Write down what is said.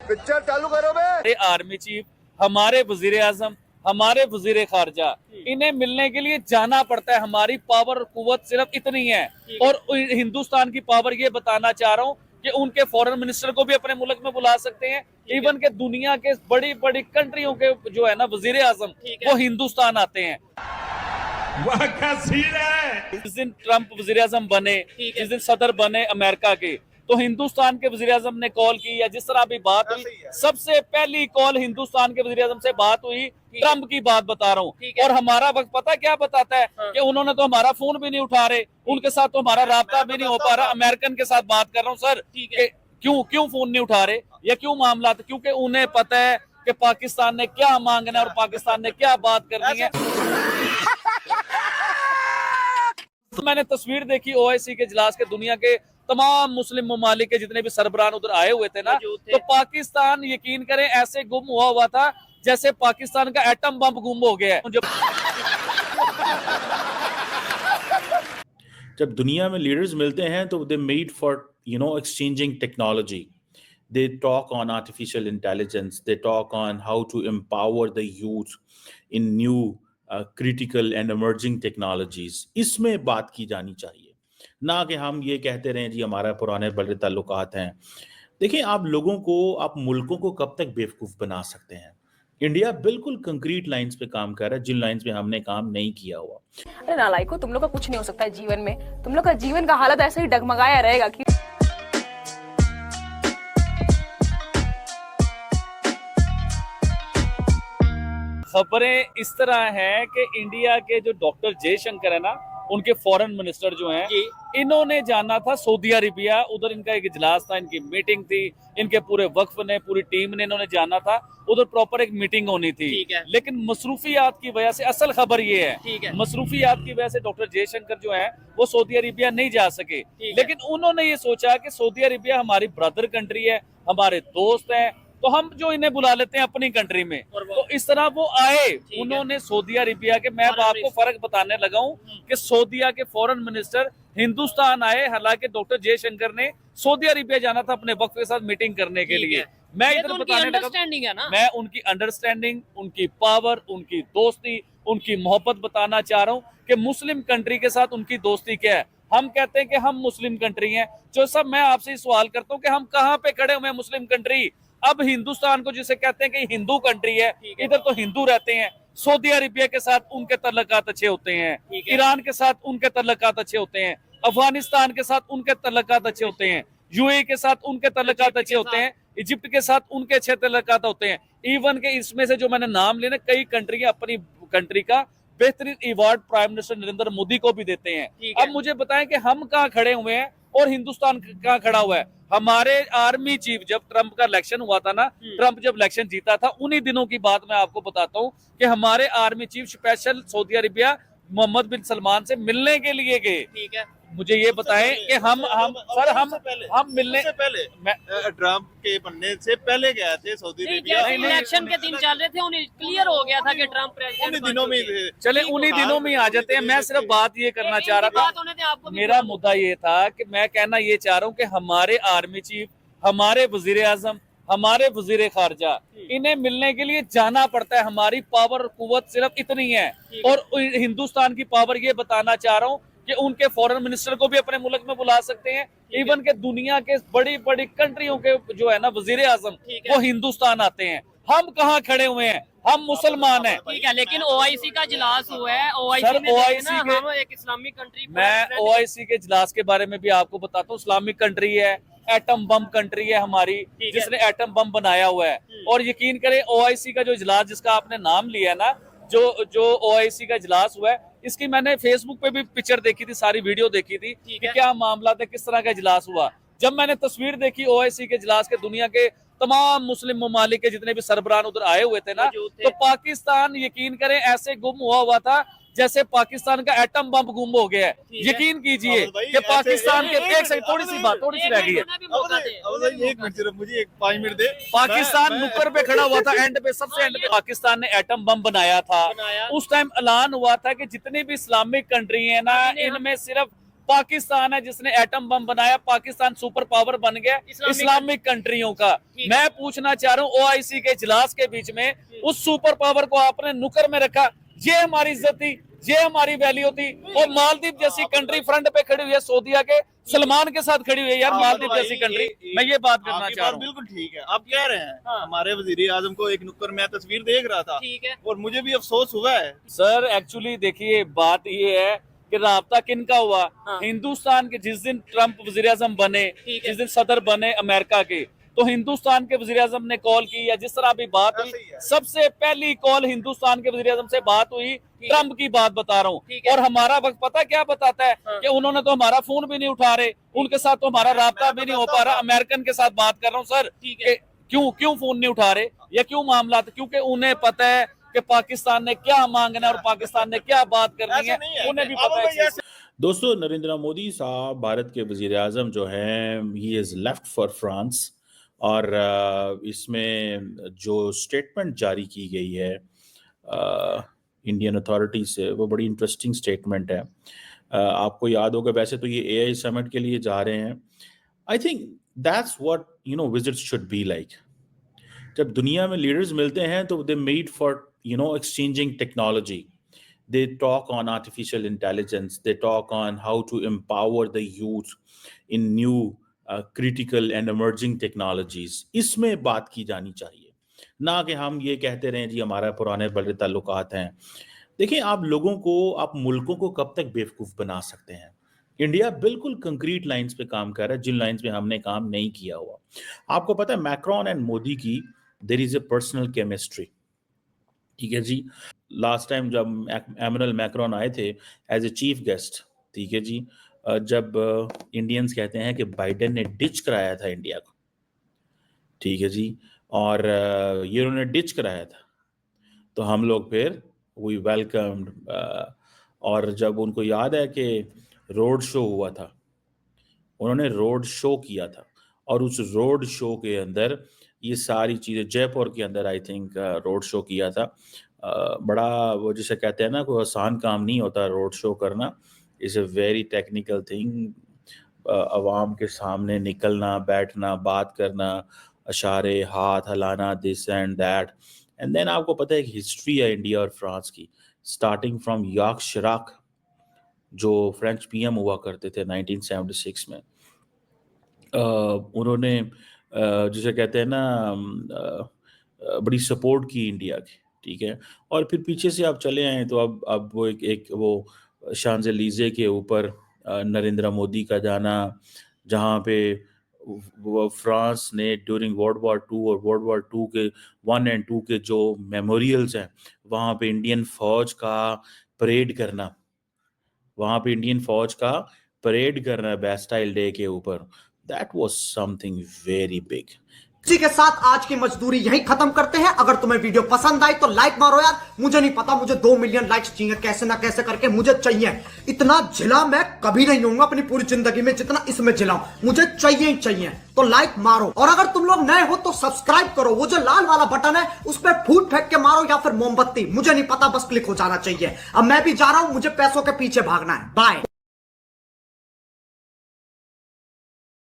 Picture चालू करो बे। Army chief, हमारे वजीर आजम, हमारे वजीर खारजा, इन्हें मिलने के लिए जाना पड़ता है। हमारी पावर और कुव्वत सिर्फ इतनी है। और हिंदुस्तान की पावर ये बताना चाह रहा हूँ कि उनके फॉरेन मिनिस्टर को भी अपने मुल्क में बुला सकते हैं। इवन के दुनिया के बड़ी बड़ी कंट्रियों के जो है ना वजीर आजम, वो हिंदुस्तान आते हैं। वह क्या सीन है। जिस दिन ट्रंप वजीर आजम बने, जिस दिन सदर बने अमेरिका के, तो हिंदुस्तान के वजीर आजम ने कॉल की, या जिस तरह भी बात हुई, सबसे पहली कॉल हिंदुस्तान के वजीर आजम से बात हुई। ट्रंप की बात बता रहा हूँ। और हमारा वक्त पता क्या बताता है कि उन्होंने तो हमारा फोन भी नहीं उठा रहे, उनके साथ तो हमारा राब्ता भी नहीं हो पा रहा। अमेरिकन के साथ बात कर रहा हूँ सर, क्यों फोन नहीं उठा रहे या क्यों मामला, क्योंकि उन्हें पता है कि पाकिस्तान ने क्या मांगना है और पाकिस्तान ने क्या बात करनी है। मैंने तस्वीर देखी ओआईसी के इजलास के, दुनिया के तमाम मुस्लिम ममालिक के जितने भी सरबराह उधर आए हुए थे ना, तो पाकिस्तान यकीन करें ऐसे गुम हुआ था जैसे पाकिस्तान का एटम बम गुम हो गया है। जब दुनिया में लीडर्स मिलते हैं तो they meet for exchanging technology. They talk on artificial intelligence. They talk on how to empower the youth in new critical and emerging technologies. इसमें बात की जानी चाहिए, ना कि हम ये कहते रहें जी हमारा पुराने बड़े ताल्लुकात हैं। देखिए, आप लोगों को, आप मुल्कों को कब तक बेवकूफ़ बना सकते हैं। इंडिया बिल्कुल कंक्रीट लाइंस पे काम कर रहा है, जिन लाइंस पे हमने काम नहीं किया हुआ। अरे नालायको, तुम लोग का कुछ नहीं हो सकता है जीवन में। तुम लोग का जीवन का हालत ऐसे ही डगमगाया रहेगा कि खबरें इस तरह हैं कि इंडिया के जो डॉक्टर जयशंकर है ना, उनके फॉरेन मिनिस्टर जो हैं, इन्होंने जाना था सऊदी अरेबिया। उधर इनका एक इजलास था, इनकी मीटिंग थी, इनके पूरे वक्फ ने, पूरी टीम ने, इन्होंने जाना था उधर, प्रॉपर एक मीटिंग होनी थी। लेकिन मसरूफियात की वजह से, असल खबर ये है, मसरूफियात की वजह से डॉक्टर जयशंकर जो है वो सऊदी अरेबिया नहीं जा सके। लेकिन उन्होंने ये सोचा कि सऊदी अरेबिया हमारी ब्रदर कंट्री है, हमारे दोस्त हैं, तो हम जो इन्हें बुला लेते हैं अपनी कंट्री में। तो इस तरह वो आए, उन्होंने सऊदी अरेबिया के, मैं आपको फर्क बताने लगा हूँ कि सऊदीया के फॉरेन मिनिस्टर हिंदुस्तान आए, हालांकि डॉक्टर जयशंकर ने सऊदी अरेबिया जाना था अपने वक्त के साथ मीटिंग करने के लिए। मैं इधर बताने लगा, मैं उनकी अंडरस्टैंडिंग, उनकी पावर, उनकी दोस्ती, उनकी मोहब्बत बताना चाह रहा हूँ कि मुस्लिम कंट्री के साथ उनकी दोस्ती क्या है। हम कहते हैं कि हम मुस्लिम कंट्री हैं, जो सब मैं आपसे सवाल करता हूँ कि हम कहाँ पे खड़े हुए हैं मुस्लिम कंट्री। अब हिंदुस्तान को जिसे कहते हैं कि हिंदू कंट्री है, इधर तो हिंदू रहते हैं। सऊदी अरेबिया के साथ उनके तल्लुकात अच्छे होते हैं, ईरान के साथ उनके तल्लुकात अच्छे होते हैं, अफगानिस्तान के साथ उनके तल्लुकात अच्छे होते हैं, यूएई के साथ उनके तल्लुकात अच्छे होते हैं, इजिप्ट के साथ उनके अच्छे तल्लुकात होते हैं। इवन के इसमें से जो मैंने नाम लेना, कई कंट्री अपनी कंट्री का बेहतरीन award prime minister Narendra Modi को भी देते हैं। अब मुझे बताएं कि हम कहाँ खड़े हुए हैं और हिंदुस्तान कहाँ खड़ा हुआ है। हमारे आर्मी चीफ, जब ट्रंप का इलेक्शन हुआ था ना, ट्रंप जब इलेक्शन जीता था, उन्हीं दिनों की बात मैं आपको बताता हूँ कि हमारे army chief special Saudi Arabia Mohammed bin Salman से मिलने के लिए गए। ठीक है, मुझे ये बताएं कि हम मिलने से पहले, ट्रम्प के बनने से पहले गए थे सऊदी अरेबिया। इलेक्शन के दिन चल रहे थे, उन्हें क्लियर हो गया था कि ट्रम्प प्रेसिडेंट उन्हीं दिनों में थे। चले उन्हीं दिनों में आ जाते हैं। मैं सिर्फ बात ये करना चाह रहा था, मेरा मुद्दा ये था कि मैं कहना ये चाह रहा हूँ कि हमारे आर्मी चीफ, हमारे वजीर आजम, हमारे वजीर खारजा, इन्हें मिलने के लिए जाना पड़ता है। हमारी पावर और कुव्वत सिर्फ इतनी है। और हिंदुस्तान की पावर ये बताना चाह रहा हूँ कि उनके फॉरेन मिनिस्टर को भी अपने मुल्क में बुला सकते हैं। इवन के दुनिया के बड़ी बड़ी कंट्रियों के जो है ना वजीर आजम, वो हिंदुस्तान आते हैं। हम कहाँ खड़े हुए हैं, हम मुसलमान हैं। ठीक है, लेकिन ओआईसी का इजलास हुआ है, ओआईसी में हम एक इस्लामिक कंट्री, मैं ओआईसी के इजलास के बारे में भी आपको बताता हूँ। इस्लामिक कंट्री है, एटम बम कंट्री है हमारी, जिसने एटम बम बनाया हुआ है। और यकीन करें ओआईसी का जो इजलास जिसका आपने नाम लिया ना, जो ओआईसी का इजलास हुआ है, इसकी मैंने फेसबुक पे भी पिक्चर देखी थी, सारी वीडियो देखी थी कि क्या मामला था, किस तरह का इजलास हुआ। जब मैंने तस्वीर देखी ओआईसी के इजलास के, दुनिया के तमाम मुस्लिम ममालिक के जितने भी सरबराह उधर आए हुए थे ना, तो पाकिस्तान यकीन करें ऐसे गुम हुआ था जैसे पाकिस्तान का एटम बम गुम हो गया है। यकीन कीजिए कि पाकिस्तान के, एक सेकंड, थोड़ी सी रह गई है। एक मिनट सिर्फ मुझे 5 मिनट दे। पाकिस्तान नुक्कड़ पे खड़ा हुआ था, एंड पे, सबसे एंड पे पाकिस्तान ने एटम बम बनाया था। उस टाइम ऐलान हुआ था कि जितनी भी इस्लामिक कंट्री है ना, इनमें सिर्फ पाकिस्तान है जिसने एटम बम बनाया, पाकिस्तान सुपर पावर बन गया इस्लामिक कंट्रियों का। मैं पूछना चाह रहा हूँ ओआईसी के इजलास के बीच में उस सुपर पावर को आपने नुकर में रखा, ये हमारी इज्जत थी, ये हमारी वैल्यू थी। और मालदीव जैसी कंट्री फ्रंट पे खड़ी हुई है, सऊदीया के सलमान के साथ खड़ी हुई है यार, मालदीव जैसी कंट्री। मैं ये बात करना चाह रहा हूँ। बिल्कुल ठीक है, आप कह रहे हैं हमारे वजीर आजम को एक नुक्कर में तस्वीर देख रहा था, ठीक है, और मुझे भी अफसोस हुआ है सर। एक्चुअली देखिए बात ये है कि राब्ता किनका हुआ, हिंदुस्तान के जिस दिन ट्रंप वजीर-ए-आज़म बने, जिस दिन सदर बने अमेरिका के, तो हिंदुस्तान के वजीर-ए-आज़म ने कॉल की, या जिस तरह भी बात हुई, सबसे पहली कॉल हिंदुस्तान के वजीर-ए-आज़म से बात हुई, ट्रंप की बात बता रहा हूँ। और हमारा वक्त पता क्या बताता है कि उन्होंने तो हमारा फोन भी नहीं उठा रहे, उनके साथ तो हमारा राब्ता भी नहीं हो पा रहा। अमेरिकन के साथ बात कर रहा हूँ सर, क्यों फोन नहीं उठा रहे या क्यों मामला, क्योंकि उन्हें पता है कि पाकिस्तान ने क्या मांगना है और पाकिस्तान ने क्या बात करनी है, उन्हें भी पता है। दोस्तों, नरेंद्र मोदी साहब भारत के वजीर आजम जो हैं, he is left for France, और इसमें जो स्टेटमेंट जारी की गई है इंडियन अथॉरिटी से, वो बड़ी इंटरेस्टिंग स्टेटमेंट है। आपको याद होगा, वैसे तो ये एआई समिट के लिए जा रहे हैं। I think that's what visits should be like. जब दुनिया में लीडर्स मिलते हैं तो they meet for exchanging technology. They talk on artificial intelligence. They talk on how to empower the youth in new critical and emerging technologies. इसमें बात की जानी चाहिए, ना कि हम ये कहते रहें जी हमारा पुराने बड़े ताल्लुकात हैं। देखिए, आप लोगों को, आप मुल्कों को कब तक बेवकूफ़ बना सकते हैं? इंडिया बिल्कुल कंक्रीट लाइंस पे काम कर रहा है, जिन लाइंस पे हमने काम नहीं किया हुआ। आपको पता है, मैक्रोन एंड मोदी की there is a personal chemistry, ठीक है जी। लास्ट टाइम जब एमनुअल मैक्रोन आए थे एज ए चीफ गेस्ट, ठीक है जी, जब इंडियंस कहते हैं कि बाइडेन ने डिच कराया था इंडिया को, ठीक है जी, और ये उन्होंने डिच कराया था, तो हम लोग फिर वी वेलकम्ड। और जब उनको याद है कि रोड शो हुआ था, उन्होंने रोड शो किया था, और उस रोड शो के अंदर ये सारी चीज़ें, जयपुर के अंदर आई थिंक रोड शो किया था। बड़ा, वो जिसे कहते हैं ना, कोई आसान काम नहीं होता रोड शो करना, is a very technical thing. आवाम के सामने निकलना, बैठना, बात करना, इशारे, हाथ हिलाना, this and that. And then आपको पता है कि हिस्ट्री है इंडिया और फ्रांस की, स्टार्टिंग फ्रॉम याक शिराक, जो फ्रेंच पीएम हुआ करते थे 1976 में। उन्होंने जिसे कहते हैं ना, बड़ी सपोर्ट की इंडिया की, ठीक है। और फिर पीछे से आप चले आए तो अब वो एक वो शांज़ेलीज़े के ऊपर नरेंद्र मोदी का जाना, जहाँ पे वो फ्रांस ने ड्यूरिंग वर्ल्ड वॉर 2 और वर्ल्ड वॉर 2 के 1 एंड 2 के जो मेमोरियल्स हैं, वहाँ पे इंडियन फ़ौज का परेड करना, बैस्टाइल डे के ऊपर, that was something very big. इसी के साथ आज की मजदूरी यहीं खत्म करते हैं। अगर तुम्हें वीडियो पसंद आई तो लाइक मारो यार, मुझे नहीं पता, मुझे 2 मिलियन लाइक्स चाहिए, कैसे ना कैसे करके मुझे चाहिए। इतना झिला मैं कभी नहीं होऊंगा अपनी पूरी जिंदगी में जितना इसमें झिलाऊं, मुझे चाहिए ही चाहिए। तो लाइक मारो, और अगर तुम लोग नए हो तो सब्सक्राइब करो, वो जो लाल वाला बटन है उस पर फूट फेंक के मारो या फिर मोमबत्ती, मुझे नहीं पता, बस क्लिक हो जाना चाहिए। अब मैं भी जा रहा हूं, मुझे पैसों के पीछे भागना है। बाय।